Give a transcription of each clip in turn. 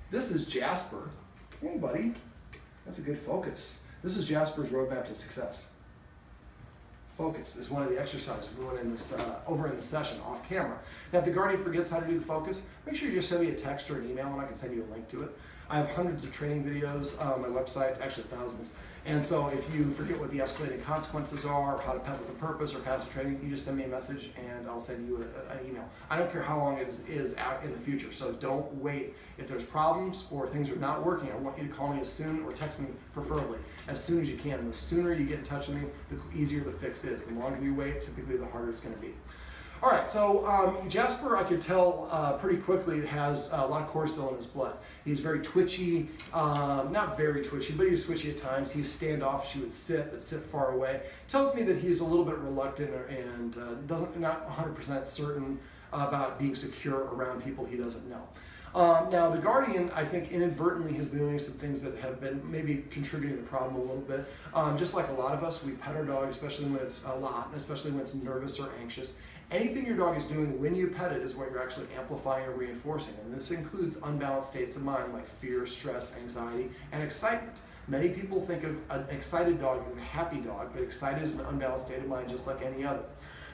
This is Jasper. Hey, buddy. That's a good focus. This is Jasper's roadmap to success. Focus is one of the exercises we went in this over in the session off camera. Now, if the guardian forgets how to do the focus, make sure you just send me a text or an email and I can send you a link to it. I have hundreds of training videos on my website, actually thousands. And so if you forget what the escalating consequences are, how to pet with a purpose or passive training, you just send me a message and I'll send you an email. I don't care how long it is out in the future, so don't wait. If there's problems or things are not working, I want you to call me as soon, or text me preferably, as soon as you can. The sooner you get in touch with me, the easier the fix is. The longer you wait, typically the harder it's going to be. All right, so Jasper, I could tell pretty quickly, has a lot of cortisol in his blood. He's very twitchy, not very twitchy, but he's twitchy at times. He's standoffish. He would sit, but sit far away. Tells me that he's a little bit reluctant and not 100% certain about being secure around people he doesn't know. Now, the guardian, I think, inadvertently has been doing some things that have been maybe contributing to the problem a little bit. Just like a lot of us, we pet our dog, especially when it's a lot, and especially when it's nervous or anxious. Anything your dog is doing when you pet it is what you're actually amplifying or reinforcing. And this includes unbalanced states of mind like fear, stress, anxiety, and excitement. Many people think of an excited dog as a happy dog, but excited is an unbalanced state of mind just like any other.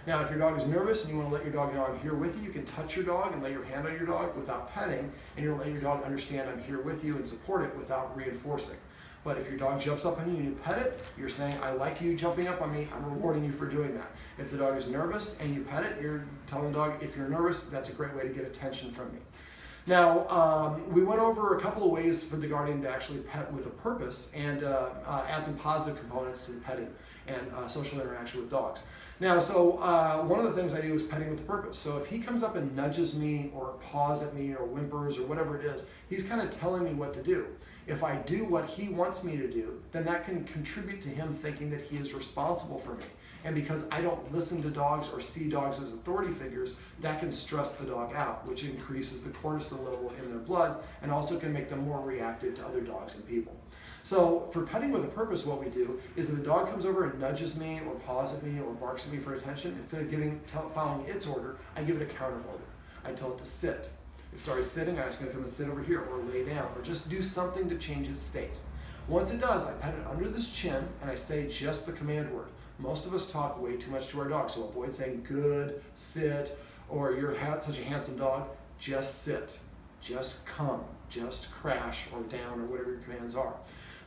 Now, if your dog is nervous and you want to let your dog know I'm here with you, you can touch your dog and lay your hand on your dog without petting, and you'll let your dog understand I'm here with you and support it without reinforcing. But if your dog jumps up on you and you pet it, you're saying, I like you jumping up on me, I'm rewarding you for doing that. If the dog is nervous and you pet it, you're telling the dog, if you're nervous, that's a great way to get attention from me. Now, we went over a couple of ways for the guardian to actually pet with a purpose and add some positive components to the petting and social interaction with dogs. Now, so one of the things I do is petting with a purpose. So if he comes up and nudges me or paws at me or whimpers or whatever it is, he's kind of telling me what to do. If I do what he wants me to do, then that can contribute to him thinking that he is responsible for me. And because I don't listen to dogs or see dogs as authority figures, that can stress the dog out, which increases the cortisol level in their blood and also can make them more reactive to other dogs and people. So for petting with a purpose, what we do is if the dog comes over and nudges me or paws at me or barks at me for attention, instead of following its order, I give it a counter order. I tell it to sit. If it's already sitting, I ask it to come and sit over here or lay down or just do something to change its state. Once it does, I pet it under this chin and I say just the command word. Most of us talk way too much to our dog, so avoid saying good, sit, or you're such a handsome dog. Just sit, just come, just crash or down or whatever your commands are.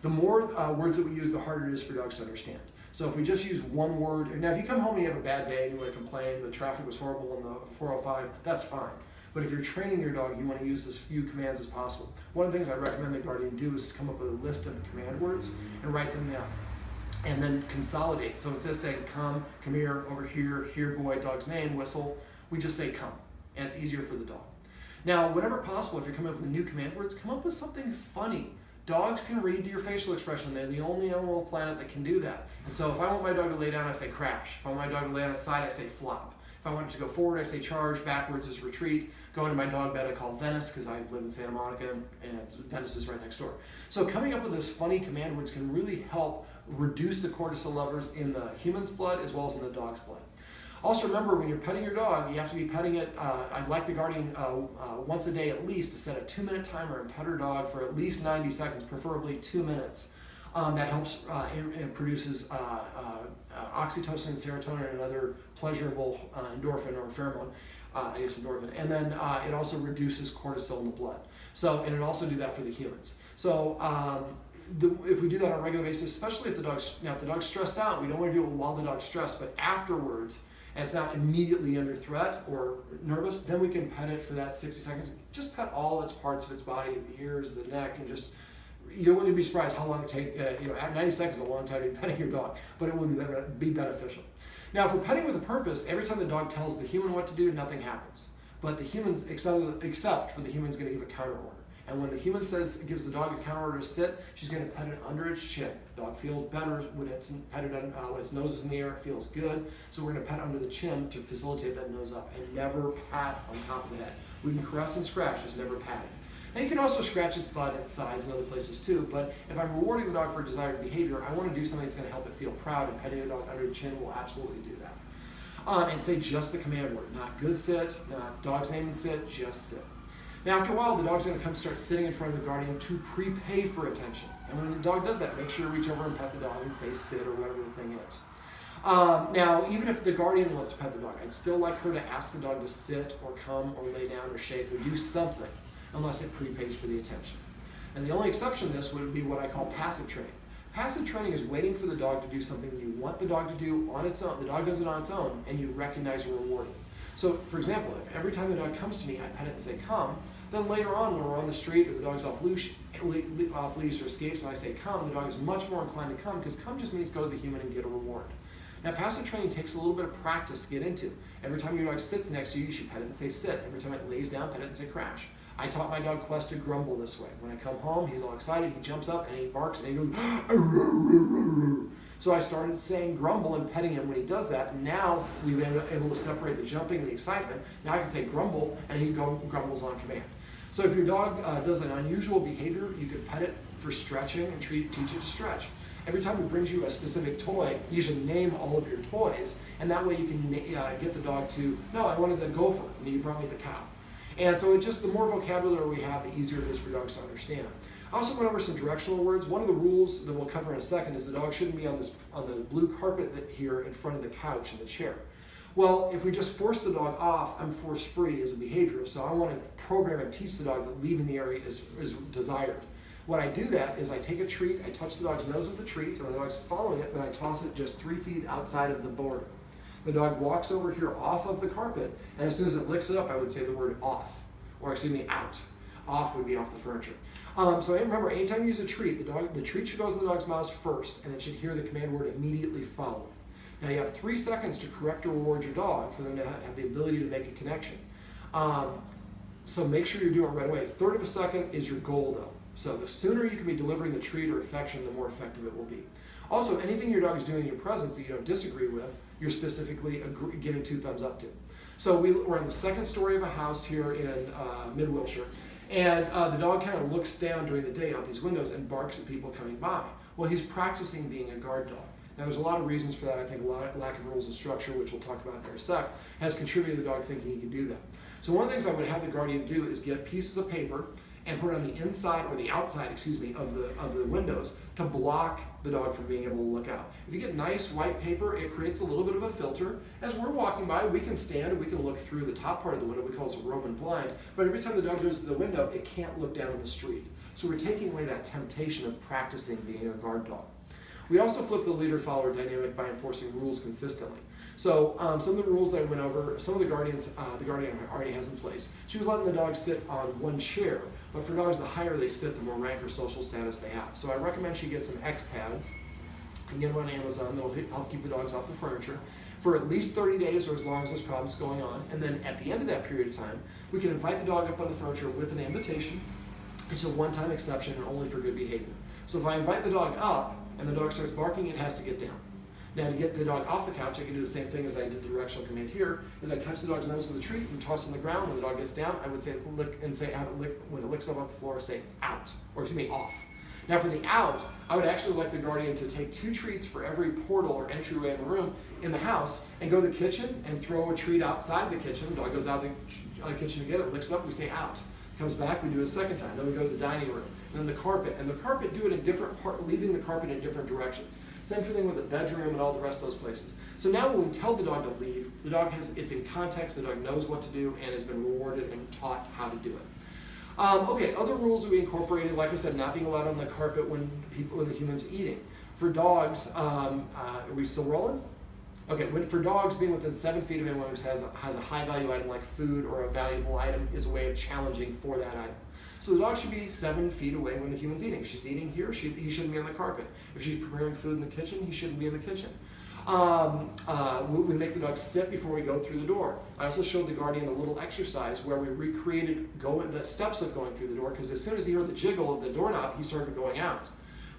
The more words that we use, the harder it is for dogs to understand. So if we just use one word, now if you come home and you have a bad day and you want to complain, the traffic was horrible on the 405, that's fine. But if you're training your dog, you want to use as few commands as possible. One of the things I recommend the guardian do is come up with a list of the command words and write them down. And then consolidate. So instead of saying come here, over here boy, dog's name, whistle, we just say come. And it's easier for the dog. Now, whenever possible, if you're coming up with new command words, come up with something funny. Dogs can read your facial expression. They're the only animal on the planet that can do that. And so if I want my dog to lay down, I say crash. If I want my dog to lay on its side, I say flop. If I want it to go forward, I say charge. Backwards is retreat. Go into my dog bed, I call Venice because I live in Santa Monica and Venice is right next door. So coming up with those funny command words can really help reduce the cortisol levels in the human's blood as well as in the dog's blood. Also remember, when you're petting your dog, you have to be petting it, I'd like the guardian once a day at least to set a 2-minute timer and pet her dog for at least 90 seconds, preferably 2 minutes. That helps and produces oxytocin, serotonin, and other pleasurable endorphin or pheromone, I guess endorphin. And then it also reduces cortisol in the blood. So, and it also do that for the humans. So if we do that on a regular basis, especially if the dog's stressed out, we don't want to do it while the dog's stressed, but afterwards, and it's not immediately under threat or nervous, then we can pet it for that 60 seconds. Just pet all its parts of its body, the ears, the neck, and just, you wouldn't be surprised how long it takes. 90 seconds is a long time to be petting your dog, but it would be beneficial. Now, for petting with a purpose, every time the dog tells the human what to do, nothing happens. But the humans, except for the human's going to give a counter order. And when the human gives the dog a counter order to sit, she's going to pet it under its chin. The dog feels better when it's petted when its nose is in the air. It feels good. So we're going to pet under the chin to facilitate that nose up, and never pat on top of the head. We can caress and scratch, just never patting. Now you can also scratch its butt, its sides, and other places too. But if I'm rewarding the dog for desired behavior, I want to do something that's going to help it feel proud. And petting the dog under the chin will absolutely do that. And say just the command word, not good sit, not dog's name and sit, just sit. Now, after a while, the dog's going to come start sitting in front of the guardian to prepay for attention. And when the dog does that, make sure you reach over and pet the dog and say sit or whatever the thing is. Now, even if the guardian wants to pet the dog, I'd still like her to ask the dog to sit or come or lay down or shake or do something unless it prepays for the attention. And the only exception to this would be what I call passive training. Passive training is waiting for the dog to do something you want the dog to do on its own. The dog does it on its own, and you recognize and reward it. So, for example, if every time the dog comes to me, I pet it and say, come, then later on when we're on the street or the dog's off leash or escapes and I say come, the dog is much more inclined to come because come just means go to the human and get a reward. Now, passive training takes a little bit of practice to get into. Every time your dog sits next to you, you should pet it and say sit. Every time it lays down, pet it and say crash. I taught my dog Quest to grumble this way. When I come home, he's all excited, he jumps up and he barks and he goes, arr. So I started saying grumble and petting him when he does that. And now we've been able to separate the jumping and the excitement. Now I can say grumble and he grumbles on command. So if your dog does an unusual behavior, you could pet it for stretching and teach it to stretch. Every time it brings you a specific toy, you should name all of your toys, and that way you can get the dog to, no, I wanted the gopher, and you brought me the cow. And so it's just the more vocabulary we have, the easier it is for dogs to understand. I also went over some directional words. One of the rules that we'll cover in a second is the dog shouldn't be on the blue carpet here in front of the couch and the chair. Well, if we just force the dog off, I'm force-free as a behaviorist, so I want to program and teach the dog that leaving the area is desired. When I do that is I take a treat, I touch the dog's nose with the treat, and when the dog's following it, then I toss it just 3 feet outside of the border. The dog walks over here off of the carpet, and as soon as it licks it up, I would say the word off, or excuse me, out. Off would be off the furniture. So remember, anytime you use a treat, the treat should go to the dog's mouth first, and it should hear the command word immediately following. Now you have 3 seconds to correct or reward your dog for them to have the ability to make a connection. So make sure you do it right away. 1/3 of a second is your goal though. So the sooner you can be delivering the treat or affection, the more effective it will be. Also, anything your dog is doing in your presence that you don't disagree with, you're specifically giving 2 thumbs up to. So we're in the 2nd story of a house here in Mid Wilshire, and the dog kind of looks down during the day out these windows and barks at people coming by. Well, he's practicing being a guard dog. Now, there's a lot of reasons for that. I think lack of rules and structure, which we'll talk about in a sec, has contributed to the dog thinking he can do that. So one of the things I would have the guardian do is get pieces of paper and put it on the inside or the outside, of the windows to block the dog from being able to look out. If you get nice white paper, it creates a little bit of a filter. As we're walking by, we can stand and we can look through the top part of the window. We call it a Roman blind. But every time the dog goes to the window, it can't look down on the street. So we're taking away that temptation of practicing being a guard dog. We also flip the leader-follower dynamic by enforcing rules consistently. So some of the rules that I went over, some of the guardian already has in place. She was letting the dog sit on one chair, but for dogs, the higher they sit, the more rank or social status they have. So I recommend she get some X pads. You can get them on Amazon. They'll help keep the dogs off the furniture for at least 30 days or as long as this problem's going on. And then at the end of that period of time, we can invite the dog up on the furniture with an invitation. It's a one-time exception and only for good behavior. So if I invite the dog up and the dog starts barking, it has to get down. Now, to get the dog off the couch, I can do the same thing as I did the directional command here, is I touch the dog's nose with a treat and toss it on the ground. When the dog gets down, I would say lick and say, have it lick, when it licks up off the floor, say out, or excuse me, off. Now for the out, I would actually like the guardian to take 2 treats for every portal or entryway in the room, in the house, and go to the kitchen and throw a treat outside the kitchen. The dog goes out the kitchen to get it, licks it up, we say out. Comes back, we do it a second time. Then we go to the dining room, and then the carpet. And the carpet, do it in different leaving the carpet in different directions. Same thing with the bedroom and all the rest of those places. So now when we tell the dog to leave, the dog it's in context, the dog knows what to do and has been rewarded and taught how to do it. Okay, other rules that we incorporated, like I said, not being allowed on the carpet when the human's eating. For dogs, are we still rolling? Okay, for dogs, being within 7 feet of anyone who has a high value item like food or a valuable item is a way of challenging for that item. So the dog should be 7 feet away when the human's eating. If she's eating here, he shouldn't be on the carpet. If she's preparing food in the kitchen, he shouldn't be in the kitchen. We make the dog sit before we go through the door. I also showed the guardian a little exercise where we recreated the steps of going through the door, because as soon as he heard the jiggle of the doorknob, he started going out.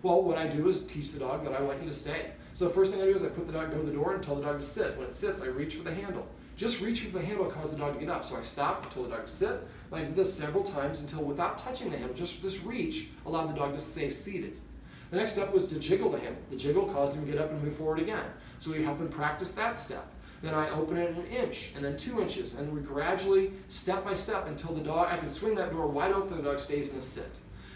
Well, what I do is teach the dog that I want you to stay. So the first thing I do is I put the dog, go to the door and tell the dog to sit. When it sits, I reach for the handle. Just reaching for the handle caused the dog to get up. So I stopped, told the dog to sit, and I did this several times until without touching the handle, just this reach allowed the dog to stay seated. The next step was to jiggle the handle. The jiggle caused him to get up and move forward again. So we help him practice that step. Then I open it 1 inch, and then 2 inches, and we gradually, step by step, until the dog, I can swing that door wide open, the dog stays in a sit.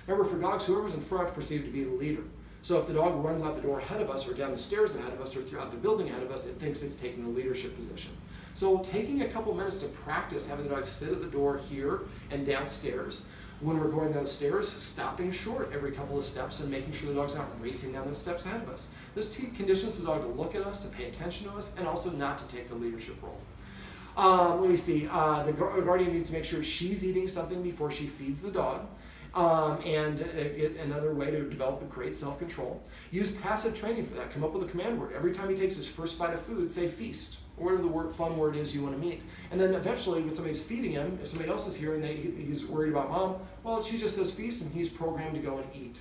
Remember, for dogs, whoever's in front is perceived to be the leader. So if the dog runs out the door ahead of us, or down the stairs ahead of us, or throughout the building ahead of us, it thinks it's taking the leadership position. So taking a couple minutes to practice having the dog sit at the door here and downstairs. When we're going down the stairs, stopping short every couple of steps and making sure the dog's not racing down the steps ahead of us. This conditions the dog to look at us, to pay attention to us, and also not to take the leadership role. Let me see. The guardian needs to make sure she's eating something before she feeds the dog. Another way to develop great self-control. Use passive training for that. Come up with a command word. Every time he takes his first bite of food, say feast, or whatever the fun word is you want to meet. And then eventually, when somebody's feeding him, if somebody else is here and he's worried about mom, well, she just says feast, and he's programmed to go and eat.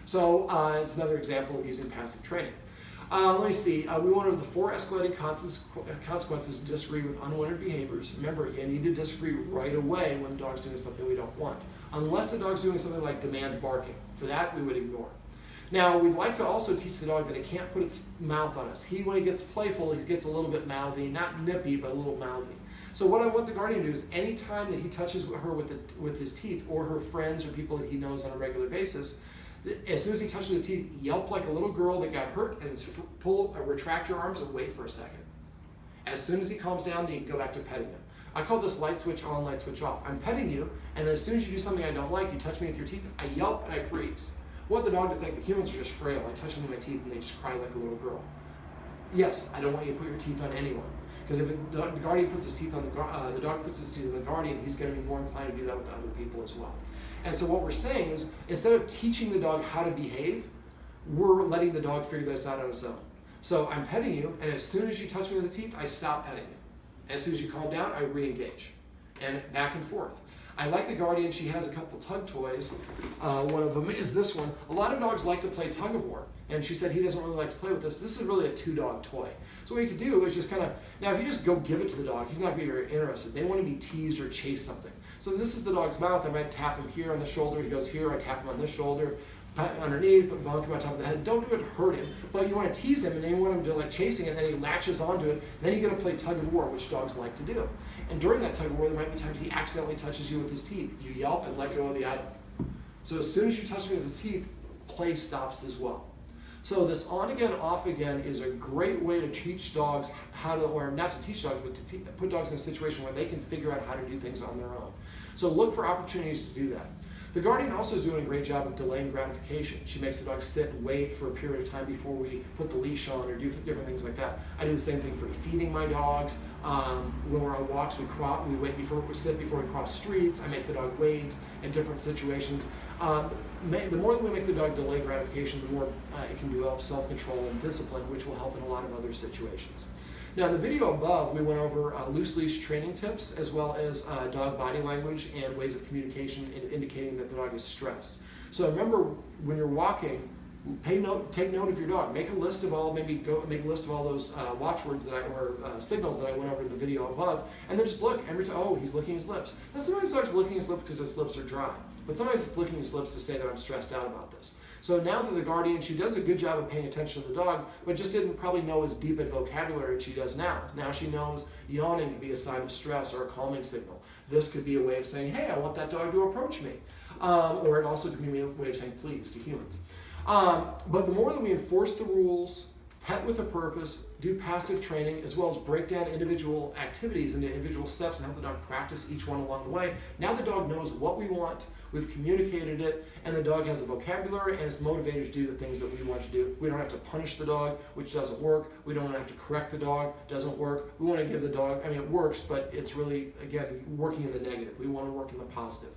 So it's another example of using passive training. Let me see. We went over the 4 escalating consequences to disagree with unwanted behaviors. Remember, you need to disagree right away when the dog's doing something we don't want. Unless the dog's doing something like demand barking. For that, we would ignore. Now, we'd like to also teach the dog that it can't put its mouth on us. When he gets playful, he gets a little bit mouthy. Not nippy, but a little mouthy. So what I want the guardian to do is anytime that he touches her with his teeth, or her friends or people that he knows on a regular basis, as soon as he touches the teeth, yelp like a little girl that got hurt and retract your arms and wait for a second. As soon as he calms down, then you can go back to petting him. I call this light switch on, light switch off. I'm petting you, and then as soon as you do something I don't like, you touch me with your teeth, I yelp and I freeze. I want the dog to think that humans are just frail. I touch them with my teeth and they just cry like a little girl. Yes, I don't want you to put your teeth on anyone. Because if the guardian puts his teeth on the dog puts his teeth on the guardian, he's going to be more inclined to do that with other people as well. And so what we're saying is, instead of teaching the dog how to behave, we're letting the dog figure this out on his own. So I'm petting you, and as soon as you touch me with the teeth, I stop petting you. And as soon as you calm down, I re-engage. And back and forth. I like the guardian. She has a couple tug toys. One of them is this one. A lot of dogs like to play tug of war. And she said he doesn't really like to play with this. This is really a 2-dog toy. So what you could do is just kind of, now if you just go give it to the dog, he's not going to be very interested. They want to be teased or chase something. So this is the dog's mouth. I might tap him here on the shoulder. He goes here. I tap him on this shoulder. Underneath, bonk him on top of the head. Don't do it to hurt him, but you want to tease him, and then you want him to like chasing it, and then he latches onto it. Then you're going to play tug of war, which dogs like to do. And during that tug of war, there might be times he accidentally touches you with his teeth. You yelp and let go of the item. So as soon as you touch me with the teeth, play stops as well. So this on again, off again is a great way to teach dogs how to, or not to teach dogs, but to put dogs in a situation where they can figure out how to do things on their own. So look for opportunities to do that. The guardian also is doing a great job of delaying gratification. She makes the dog sit and wait for a period of time before we put the leash on or do different things like that. I do the same thing for feeding my dogs. When we're on walks, we wait before we sit before we cross streets. I make the dog wait in different situations. The more that we make the dog delay gratification, the more it can develop self-control and discipline, which will help in a lot of other situations. Now, in the video above, we went over loose leash training tips, as well as dog body language and ways of communication indicating that the dog is stressed. So remember, when you're walking, take note of your dog. Make a list of all, make a list of all those watchwords or signals that I went over in the video above, and then just look every time. Oh, he's licking his lips. Now, sometimes the dog's licking his lips because his lips are dry, but sometimes it's licking his lips to say that I'm stressed out about this. So now that the guardian, she does a good job of paying attention to the dog, but just didn't probably know as deep a vocabulary as she does now. Now she knows yawning can be a sign of stress or a calming signal. This could be a way of saying, hey, I want that dog to approach me. Or it also could be a way of saying please to humans. But the more that we enforce the rules, pet with a purpose, do passive training, as well as break down individual activities into individual steps and help the dog practice each one along the way, now the dog knows what we want, we've communicated it, and the dog has a vocabulary and is motivated to do the things that we want to do. We don't have to punish the dog, which doesn't work. We don't have to correct the dog, doesn't work. We want to give the dog, it works, but it's really, again, working in the negative. We want to work in the positive.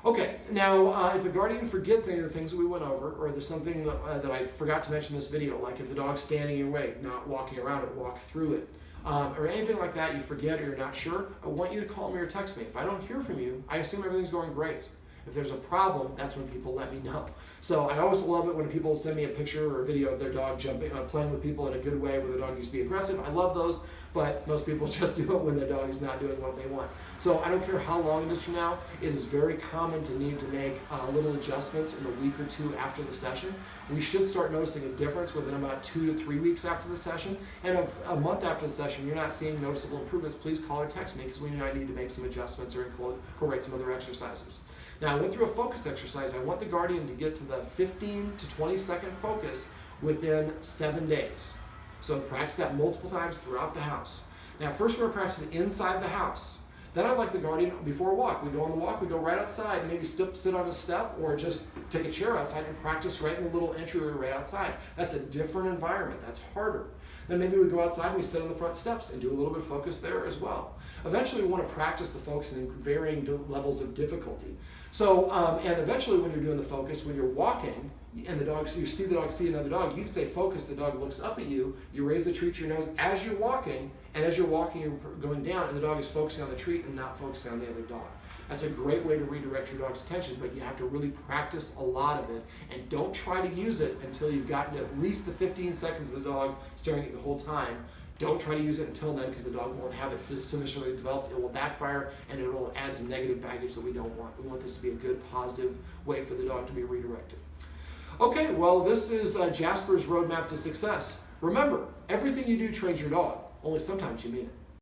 Okay, now if the guardian forgets any of the things that we went over, or there's something that I forgot to mention in this video, like if the dog's standing in your way, not walking around it, walk through it, or anything like that, you forget or you're not sure, I want you to call me or text me. If I don't hear from you, I assume everything's going great. If there's a problem, that's when people let me know. So I always love it when people send me a picture or a video of their dog jumping, playing with people in a good way where the dog used to be aggressive. I love those, but most people just do it when their dog is not doing what they want. So I don't care how long it is from now, it is very common to need to make little adjustments in a week or two after the session. We should start noticing a difference within about 2 to 3 weeks after the session. And if a month after the session you're not seeing noticeable improvements, please call or text me because we might need to make some adjustments or incorporate some other exercises. Now, I went through a focus exercise. I want the guardian to get to the 15 to 20 second focus within 7 days. So practice that multiple times throughout the house. Now, first we're going to practice it inside the house. Then I'd like the guardian, before a walk, we go on the walk, we go right outside, maybe sit on a step or just take a chair outside and practice right in the little entryway right outside. That's a different environment. That's harder. Then maybe we go outside and we sit on the front steps and do a little bit of focus there as well. Eventually we want to practice the focus in varying levels of difficulty. So, and eventually when you're doing the focus, when you're walking and you see the dog see another dog, you can say focus, the dog looks up at you, you raise the treat to your nose as you're walking, and as you're walking you're going down and the dog is focusing on the treat and not focusing on the other dog. That's a great way to redirect your dog's attention, but you have to really practice a lot of it, and don't try to use it until you've gotten to at least the 15 seconds of the dog staring at you the whole time. Don't try to use it until then because the dog won't have it sufficiently developed. It will backfire and it will add some negative baggage that we don't want. We want this to be a good, positive way for the dog to be redirected. Okay, well, this is Jasper's roadmap to success. Remember, everything you do trains your dog, only sometimes you mean it.